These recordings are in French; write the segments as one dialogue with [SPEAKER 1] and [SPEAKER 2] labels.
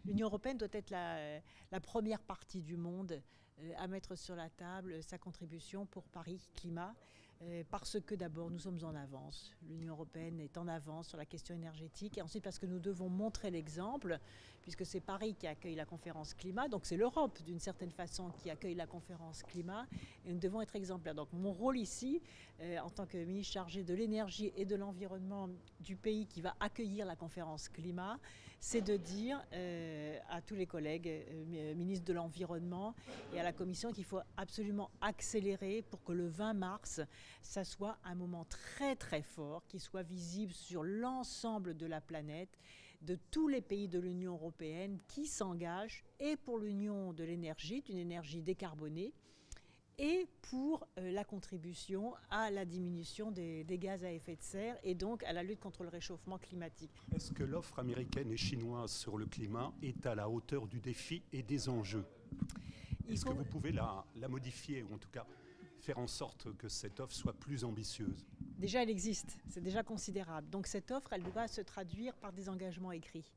[SPEAKER 1] L'Union européenne doit être la première partie du monde à mettre sur la table sa contribution pour Paris Climat, parce que d'abord nous sommes en avance. L'Union européenne est en avance sur la question énergétique, et ensuite parce que nous devons montrer l'exemple, puisque c'est Paris qui accueille la conférence climat, donc c'est l'Europe d'une certaine façon qui accueille la conférence climat, et nous devons être exemplaires. Donc mon rôle ici, en tant que ministre chargé de l'énergie et de l'environnement du pays qui va accueillir la conférence climat, c'est de dire à tous les collègues ministres de l'environnement et à la Commission qu'il faut absolument accélérer pour que le 20 mars, ça soit un moment très très fort, qui soit visible sur l'ensemble de la planète, de tous les pays de l'Union européenne qui s'engagent, et pour l'Union de l'énergie, d'une énergie décarbonée, et pour la contribution à la diminution des gaz à effet de serre et donc à la lutte contre le réchauffement climatique.
[SPEAKER 2] Est-ce que l'offre américaine et chinoise sur le climat est à la hauteur du défi et des enjeux ? Est-ce que vous pouvez la modifier, ou en tout cas faire en sorte que cette offre soit plus ambitieuse ?
[SPEAKER 1] Déjà, elle existe, c'est déjà considérable. Donc cette offre, elle doit se traduire par des engagements écrits.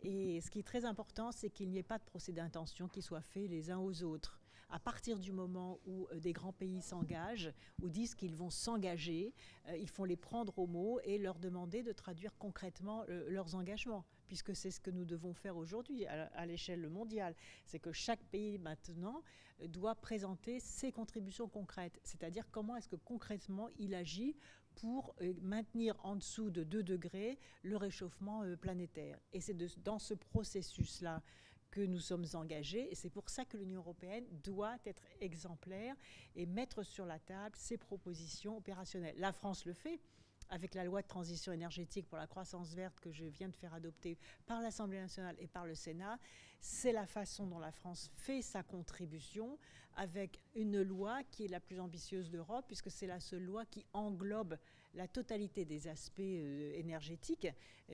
[SPEAKER 1] Et ce qui est très important, c'est qu'il n'y ait pas de procès d'intention qui soit fait les uns aux autres. À partir du moment où des grands pays s'engagent ou disent qu'ils vont s'engager, il faut les prendre au mot et leur demander de traduire concrètement leurs engagements, puisque c'est ce que nous devons faire aujourd'hui à l'échelle mondiale. C'est que chaque pays maintenant doit présenter ses contributions concrètes, c'est-à-dire comment est-ce que concrètement il agit pour maintenir en dessous de 2 degrés le réchauffement planétaire. Et c'est dans ce processus-là que nous sommes engagés, et c'est pour ça que l'Union européenne doit être exemplaire et mettre sur la table ses propositions opérationnelles. La France le fait avec la loi de transition énergétique pour la croissance verte que je viens de faire adopter par l'Assemblée nationale et par le Sénat. C'est la façon dont la France fait sa contribution, avec une loi qui est la plus ambitieuse d'Europe, puisque c'est la seule loi qui englobe la totalité des aspects énergétiques,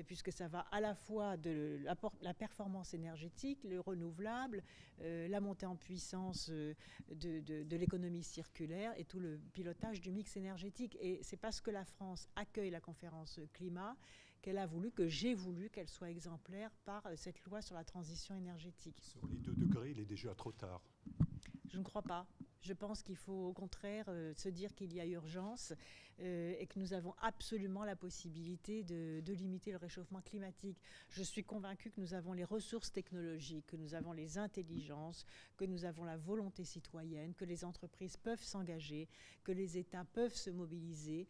[SPEAKER 1] puisque ça va à la fois de la performance énergétique, le renouvelable, la montée en puissance de l'économie circulaire et tout le pilotage du mix énergétique. Et c'est parce que la France accueille la conférence climat qu'elle a voulu, que j'ai voulu qu'elle soit exemplaire par cette loi sur la transition énergétique.
[SPEAKER 2] Sur les 2 degrés, il est déjà trop tard.
[SPEAKER 1] Je ne crois pas. Je pense qu'il faut au contraire se dire qu'il y a urgence et que nous avons absolument la possibilité de limiter le réchauffement climatique. Je suis convaincue que nous avons les ressources technologiques, que nous avons les intelligences, que nous avons la volonté citoyenne, que les entreprises peuvent s'engager, que les États peuvent se mobiliser,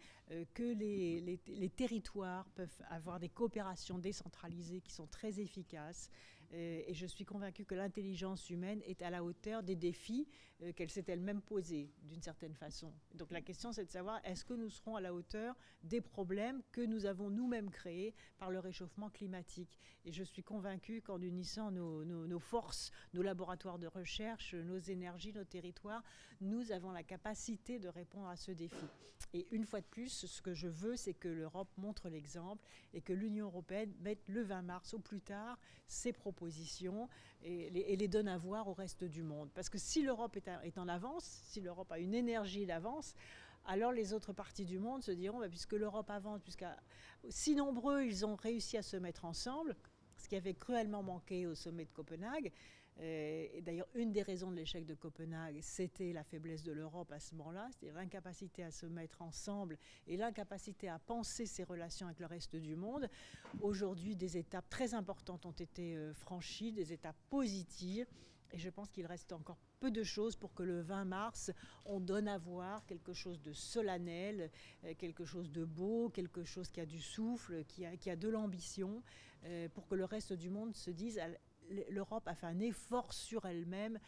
[SPEAKER 1] que les territoires peuvent avoir des coopérations décentralisées qui sont très efficaces. Et je suis convaincue que l'intelligence humaine est à la hauteur des défis qu'elle s'est elle-même posée d'une certaine façon. Donc la question, c'est de savoir, est-ce que nous serons à la hauteur des problèmes que nous avons nous-mêmes créés par le réchauffement climatique? Et je suis convaincue qu'en unissant nos forces, nos laboratoires de recherche, nos énergies, nos territoires, nous avons la capacité de répondre à ce défi. Et une fois de plus, ce que je veux, c'est que l'Europe montre l'exemple et que l'Union européenne mette le 20 mars au plus tard ses propositions et les donne à voir au reste du monde. Parce que si l'Europe est en avance, si l'Europe a une énergie d'avance, alors les autres parties du monde se diront, puisque l'Europe avance, si nombreux ils ont réussi à se mettre ensemble, ce qui avait cruellement manqué au sommet de Copenhague. Et d'ailleurs, une des raisons de l'échec de Copenhague, c'était la faiblesse de l'Europe à ce moment-là, c'est-à-dire l'incapacité à se mettre ensemble et l'incapacité à penser ses relations avec le reste du monde. Aujourd'hui, des étapes très importantes ont été franchies, des étapes positives. Et je pense qu'il reste encore peu de choses pour que le 20 mars, on donne à voir quelque chose de solennel, quelque chose de beau, quelque chose qui a du souffle, qui a de l'ambition, pour que le reste du monde se dise l'Europe a fait un effort sur elle-même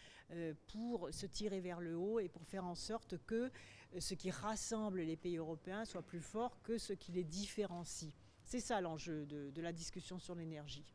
[SPEAKER 1] pour se tirer vers le haut et pour faire en sorte que ce qui rassemble les pays européens soit plus fort que ce qui les différencie. C'est ça l'enjeu de la discussion sur l'énergie.